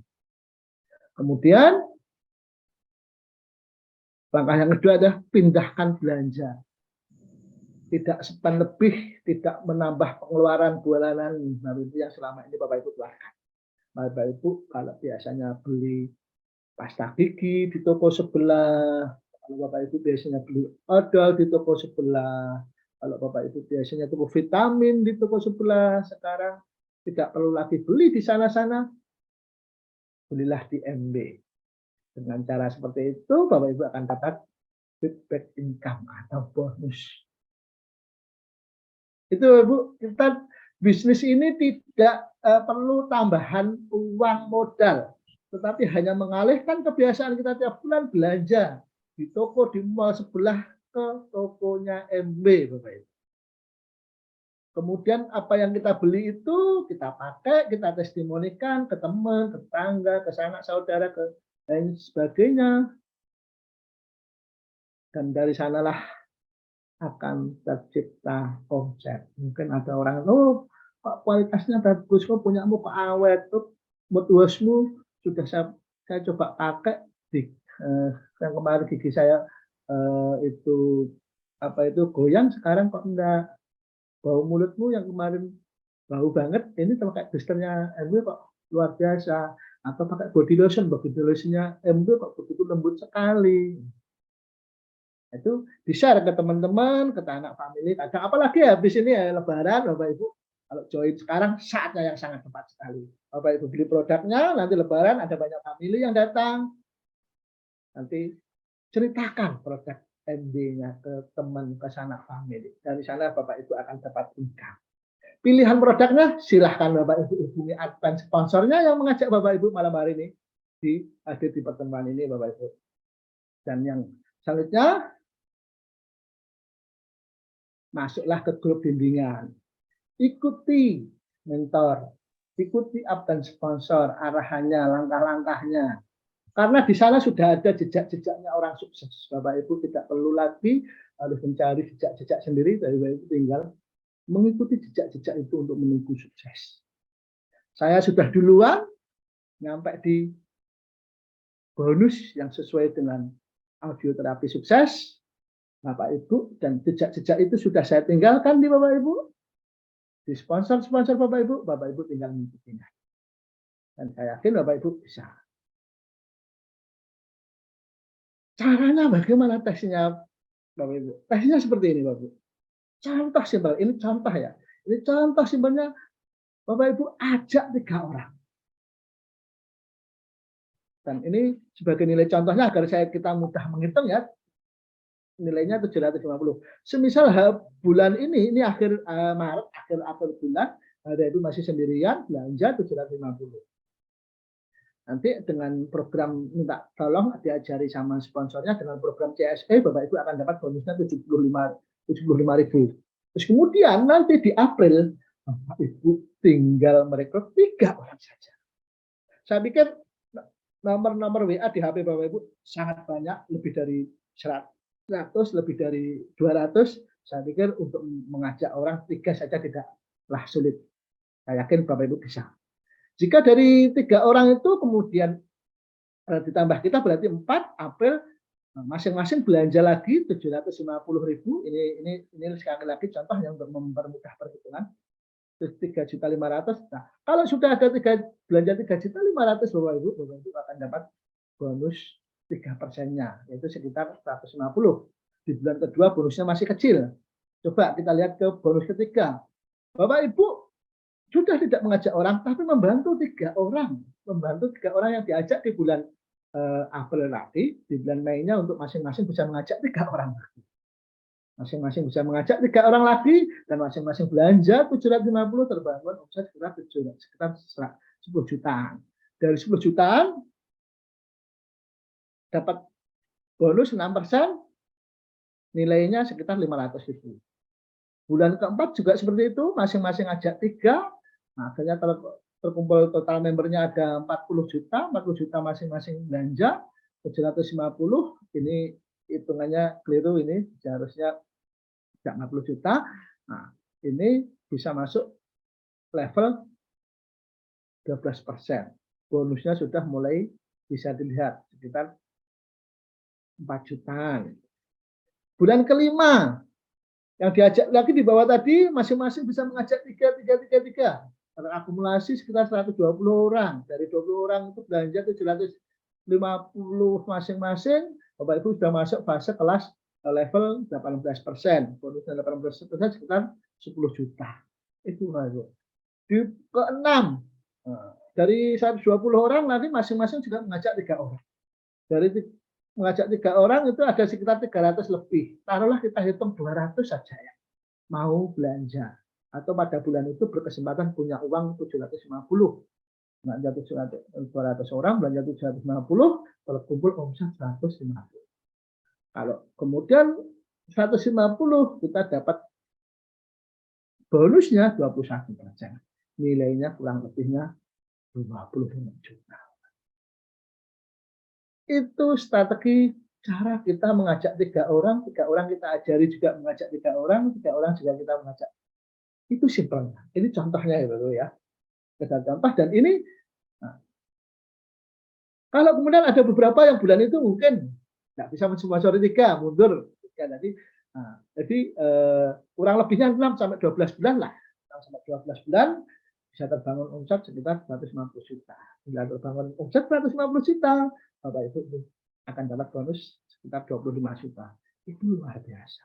Kemudian langkah yang kedua adalah pindahkan belanja. Tidak spend lebih, tidak menambah pengeluaran bulanan itu yang selama ini Bapak Ibu keluarkan. Bapak Ibu kalau biasanya beli pasta gigi di toko sebelah, kalau Bapak Ibu biasanya beli odol di toko sebelah, kalau Bapak Ibu biasanya toko vitamin di toko sebelah, sekarang tidak perlu lagi beli di sana-sana, belilah di MB. Dengan cara seperti itu Bapak Ibu akan dapat feedback income atau bonus. Itu Bu, kita bisnis ini tidak perlu tambahan uang modal, tetapi hanya mengalihkan kebiasaan kita tiap bulan belanja di toko di mall sebelah ke tokonya MB, Bapak Ibu. Kemudian apa yang kita beli itu kita pakai, kita testimonikan ke teman, ke tetangga, ke sanak saudara, ke lain sebagainya. Dan dari sanalah akan tercipta omset. Mungkin ada orang, oh Pak kualitasnya bagus, kok punyamu kok awet, tuh moodwashmu sudah saya coba pakai di yang kemarin gigi saya itu apa itu goyang, sekarang kok enggak, bau mulutmu yang kemarin bau banget, ini pakai boosternya MW kok luar biasa, atau pakai body lotionnya MW kok begitu lembut sekali. Itu di-share ke teman-teman, ke anak family, kadang apalagi habis ini ya lebaran Bapak Ibu, kalau join sekarang saatnya yang sangat tepat sekali. Bapak Ibu beli produknya, nanti lebaran ada banyak family yang datang, nanti ceritakan produk MD-nya ke teman, ke sanak family. Dari sana Bapak Ibu akan dapat income. Pilihan produknya silahkan Bapak Ibu hubungi admin sponsornya yang mengajak Bapak Ibu malam hari ini hadir di pertemuan ini Bapak Ibu. Dan yang selanjutnya, masuklah ke grup bimbingan, ikuti mentor, ikuti dan sponsor arahannya, langkah-langkahnya, karena di sana sudah ada jejak-jejaknya orang sukses. Bapak Ibu tidak perlu lagi harus mencari jejak-jejak sendiri, dari Bapak Ibu tinggal mengikuti jejak-jejak itu untuk menuju sukses. Saya sudah duluan nyampe di bonus yang sesuai dengan audio terapi sukses Bapak Ibu, dan jejak-jejak itu sudah saya tinggalkan di Bapak Ibu, di sponsor-sponsor Bapak Ibu tinggal mengikutinya. Dan saya yakin Bapak Ibu bisa. Caranya bagaimana tesnya Bapak Ibu? Tesnya seperti ini Bapak Ibu. Contoh simpel, ini contoh ya. Ini contoh simpelnya, Bapak Ibu ajak 3 orang. Dan ini sebagai nilai contohnya agar kita mudah menghitung ya. Nilainya 750. Semisal bulan ini akhir Maret, akhir bulan, Bapak Ibu masih sendirian, belanja 750. Nanti dengan program minta tolong diajari sama sponsornya, dengan program CSE, Bapak Ibu akan dapat bonusnya 75.000. Terus kemudian nanti di April, Bapak Ibu tinggal merekrut 3 orang saja. Saya pikir nomor-nomor WA di HP Bapak Ibu sangat banyak, lebih dari 100, lebih dari 200. Saya pikir untuk mengajak orang 3 saja tidaklah sulit. Saya yakin Bapak Ibu bisa. Jika dari 3 orang itu kemudian ditambah kita berarti 4, April masing-masing belanja lagi 750.000. Ini sekali lagi contoh yang untuk mempermudah perhitungan. 3.500.000. Nah, kalau sudah ada belanja 3.500.000 Bapak Ibu akan dapat bonus 3%-nya, yaitu sekitar 150. Di bulan kedua bonusnya masih kecil. Coba kita lihat ke bonus ketiga. Bapak Ibu sudah tidak mengajak orang, tapi membantu 3 orang. Membantu 3 orang yang diajak di bulan April nanti, di bulan Mei-nya untuk masing-masing bisa mengajak 3 orang lagi. Masing-masing bisa mengajak 3 orang lagi, dan masing-masing belanja 750, terbangun omset sekitar 10 jutaan. Dari 10 jutaan dapat bonus 6%, nilainya sekitar 500.000. Bulan keempat juga seperti itu, masing-masing ajak 3, nah, akhirnya terkumpul total membernya ada 40 juta masing-masing belanja 750. Ini hitungannya keliru, ini seharusnya 50 juta. Nah, ini bisa masuk level 12%. Bonusnya sudah mulai bisa dilihat sekitar 4 jutaan. Bulan kelima, yang diajak lagi di bawah tadi, masing-masing bisa mengajak 3. Terakumulasi sekitar 120 orang. Dari 20 orang itu belanja 750 masing-masing, Bapak Ibu sudah masuk fase kelas level 18%. Bonusnya 18% sekitar 10 juta. Itu Bapak. Di keenam, dari 120 orang nanti masing-masing juga mengajak 3 orang. Dari mengajak 3 orang itu ada sekitar 300 lebih. Taruhlah kita hitung 200 saja ya. Mau belanja. Atau pada bulan itu berkesempatan punya uang 750. Belanja 200 orang, belanja 750, kalau kumpul omset 150. Kalau kemudian 150 kita dapat bonusnya 21%. Nilainya kurang lebihnya 25 juta. Itu strategi cara kita mengajak 3 orang kita ajari juga mengajak 3 orang juga kita mengajak. Itu simpelnya. Ini contohnya ya. Contoh dan ini kalau kemudian ada beberapa yang bulan itu mungkin nggak bisa mensponsori 3, mundur 3 tadi. Jadi kurang lebihnya 6 sampai 12 bulan lah. 6 sampai 12 bulan bisa terbangun omset sekitar 150 juta. Bila terbangun omset 150 juta, Bapak Ibu akan dapat bonus sekitar 25 juta. Itu luar biasa.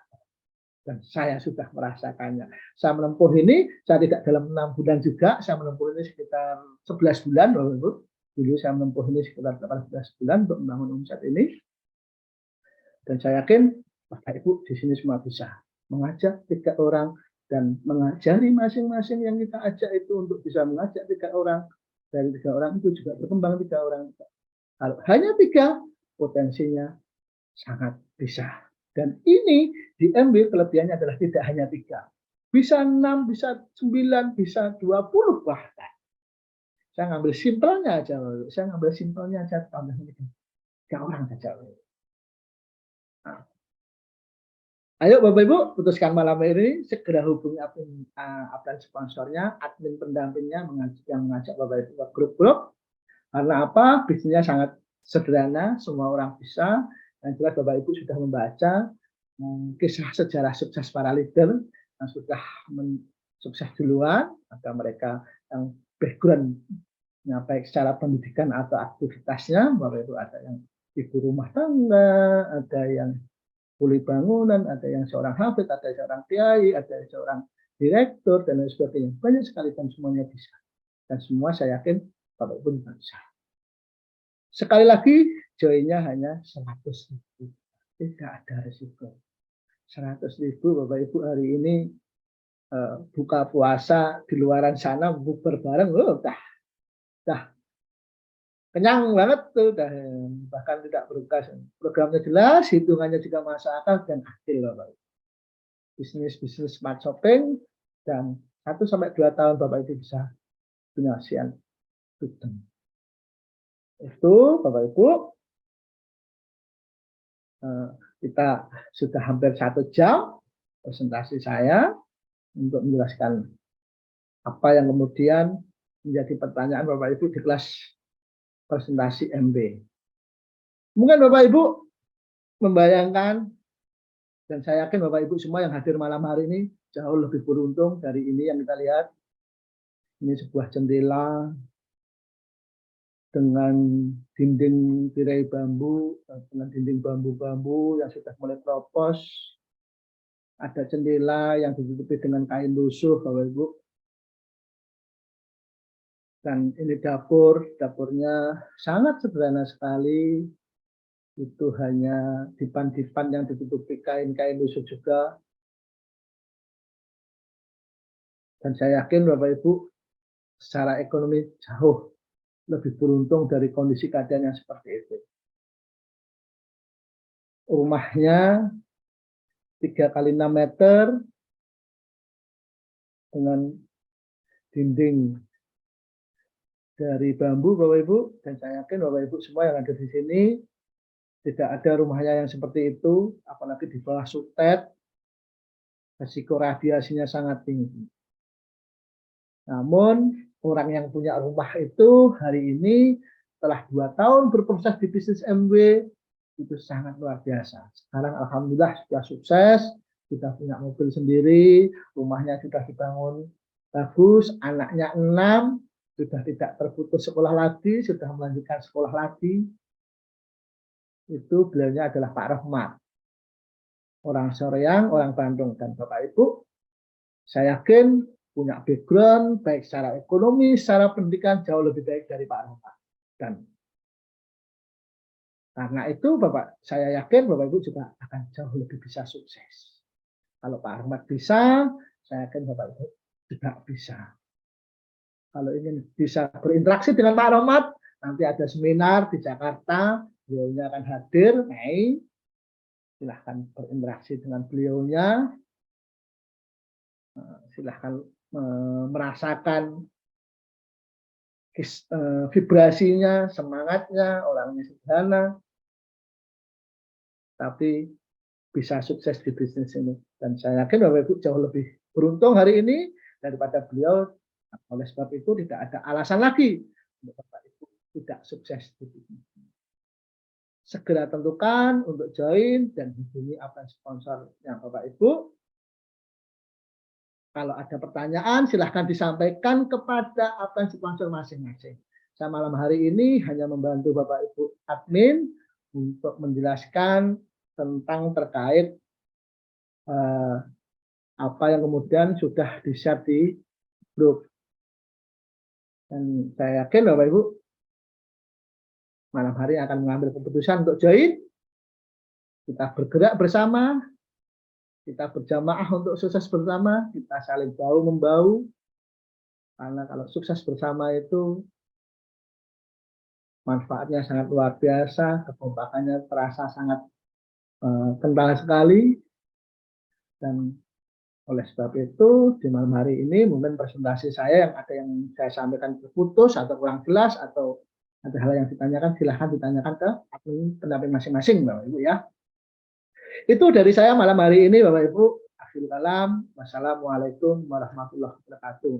Dan saya sudah merasakannya. Saya menempuh ini, saya tidak dalam 6 bulan juga, saya menempuh ini sekitar 11 bulan, Bapak Ibu. Dulu saya menempuh ini sekitar 18 bulan untuk membangun omset ini. Dan saya yakin Bapak Ibu di sini semua bisa mengajak 3 orang dan mengajari masing-masing yang kita ajak itu untuk bisa mengajak 3 orang. Dari 3 orang itu juga berkembang 3 orang. Kalau hanya 3, potensinya sangat bisa. Dan ini di MB kelebihannya adalah tidak hanya 3. Bisa 6, bisa 9, bisa 20 bahkan. Saya ngambil simpelnya aja. Saya ngambil simpelnya aja. 3 orang saja. Nah, ayo Bapak Ibu, putuskan malam ini segera hubungi admin sponsornya, admin pendampingnya yang mengajak Bapak Ibu ke grup-grup. Karena apa? Bisnisnya sangat sederhana, semua orang bisa. Yang jelas Bapak Ibu sudah membaca kisah sejarah sukses para leader yang sudah sukses duluan. Ada mereka yang background baik secara pendidikan atau aktivitasnya. Bapak Ibu ada yang ibu rumah tangga, ada yang kuli bangunan, ada yang seorang hafid, ada seorang kiai, ada seorang direktur, dan lain sebagainya. Banyak sekali dan semuanya bisa. Dan semua saya yakin Bapak Ibu bisa. Sekali lagi, joinnya hanya 100.000. Tidak ada risiko. 100.000 Bapak Ibu hari ini buka puasa di luaran sana, bubar bareng, dah kenyang banget tuh, bahkan tidak berukas. Programnya jelas, hitungannya juga masuk akal dan adil, Bapak Ibu. Bisnis smart shopping dan 1-2 tahun Bapak Ibu bisa punya hasil hitung. Itu Bapak Ibu, kita sudah hampir 1 jam presentasi saya untuk menjelaskan apa yang kemudian menjadi pertanyaan Bapak Ibu di kelas presentasi MB. Mungkin Bapak Ibu membayangkan, dan saya yakin Bapak Ibu semua yang hadir malam hari ini jauh lebih beruntung dari ini yang kita lihat. Ini sebuah jendela dengan dinding tirai bambu, dengan dinding bambu-bambu yang sudah mulai keropos. Ada jendela yang ditutupi dengan kain lusuh, Bapak Ibu. Dan ini dapurnya sangat sederhana sekali. Itu hanya dipan-dipan yang ditutupi kain-kain lusuh juga. Dan saya yakin Bapak Ibu secara ekonomi jauh lebih beruntung dari kondisi keadaan yang seperti itu. Rumahnya 3x6 meter dengan dinding dari bambu, Bapak Ibu, dan saya yakin Bapak Ibu semua yang ada di sini tidak ada rumahnya yang seperti itu, apalagi di bawah sutet, risiko radiasinya sangat tinggi. Namun orang yang punya rumah itu hari ini setelah 2 tahun berproses di bisnis MW itu sangat luar biasa. Sekarang alhamdulillah sudah sukses, sudah punya mobil sendiri, rumahnya sudah dibangun bagus, anaknya 6, sudah tidak terputus sekolah lagi, sudah melanjutkan sekolah lagi. Itu beliaunya adalah Pak Rahmat. Orang Soreang, orang Bandung. Dan Bapak Ibu, saya yakin punya background, baik secara ekonomi, secara pendidikan, jauh lebih baik dari Pak Rahmat. Dan karena itu saya yakin Bapak Ibu juga akan jauh lebih bisa sukses. Kalau Pak Rahmat bisa, saya yakin Bapak Ibu juga bisa. Kalau ingin bisa berinteraksi dengan Pak Rahmat, nanti ada seminar di Jakarta, beliaunya akan hadir, Mei. Silahkan berinteraksi dengan beliaunya, silahkan merasakan vibrasinya, semangatnya, orangnya sederhana, tapi bisa sukses di bisnis ini. Dan saya yakin Bapak Ibu jauh lebih beruntung hari ini daripada beliau. Oleh sebab itu tidak ada alasan lagi untuk Bapak Ibu tidak sukses di bisnis ini. Segera tentukan untuk join dan hubungi admin sponsor yang Bapak Ibu. Kalau ada pertanyaan silahkan disampaikan kepada admin sponsor masing-masing. Saya malam hari ini hanya membantu Bapak Ibu admin untuk menjelaskan tentang terkait apa yang kemudian sudah di-share di grup. Dan saya yakin Bapak Ibu malam hari akan mengambil keputusan untuk join. Kita bergerak bersama, kita berjamaah untuk sukses bersama, kita saling bahu-membahu. Karena kalau sukses bersama itu manfaatnya sangat luar biasa, kekompakannya terasa sangat kental sekali. Dan oleh sebab itu di malam hari ini mungkin presentasi saya yang saya sampaikan terputus atau kurang jelas atau ada hal yang ditanyakan, silahkan ditanyakan ke pendamping masing-masing Bapak Ibu ya. Itu dari saya malam hari ini Bapak Ibu. Akhirul kalam. Wassalamualaikum warahmatullahi wabarakatuh.